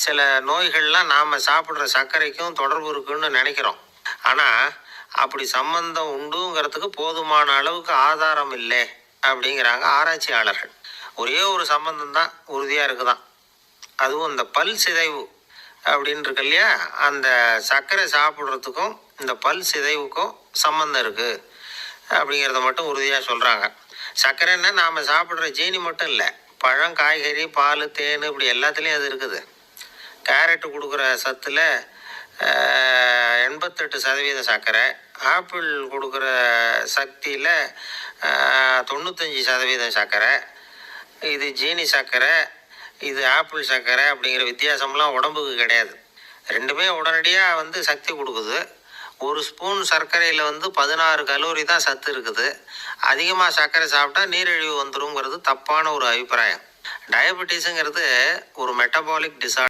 சில நோய்கள்லாம் நாம் சாப்பிட்ற சர்க்கரைக்கும் தொடர்பு இருக்குன்னு நினைக்கிறோம். ஆனால் அப்படி சம்பந்தம் உண்டுங்கிறதுக்கு போதுமான அளவுக்கு ஆதாரம் இல்லை அப்படிங்கிறாங்க ஆராய்ச்சியாளர்கள். ஒரே ஒரு சம்பந்தம் தான் உறுதியாக இருக்குதான். அதுவும் இந்த பல் சிதைவு அப்படின்னு இருக்கு இல்லையா, அந்த சர்க்கரை சாப்பிட்றதுக்கும் இந்த பல் சிதைவுக்கும் சம்மந்தம் இருக்குது அப்படிங்கிறத மட்டும் உறுதியாக சொல்கிறாங்க. சர்க்கரைன்னா நாம் சாப்பிட்ற ஜீனி மட்டும் இல்லை, பழம், காய்கறி, பால், தேன், இப்படி எல்லாத்துலேயும் அது இருக்குது. கேரட்டு கொடுக்குற சத்தில் 88% சர்க்கரை, ஆப்பிள் கொடுக்குற சக்தியில் 95% சர்க்கரை. இது ஜீனி சர்க்கரை, இது ஆப்பிள் சர்க்கரை அப்படிங்கிற வித்தியாசம்லாம் உடம்புக்கு கிடையாது. ரெண்டுமே உடனடியாக சக்தி கொடுக்குது. ஒரு ஸ்பூன் சர்க்கரையில் 16 கலோரி தான் சத்து இருக்குது. அதிகமாக சர்க்கரை சாப்பிட்டா நீரிழிவு வந்துருங்கிறது தப்பான ஒரு அபிப்பிராயம். டயபெட்டிஸுங்கிறது ஒரு மெட்டபாலிக் டிசார்டர்.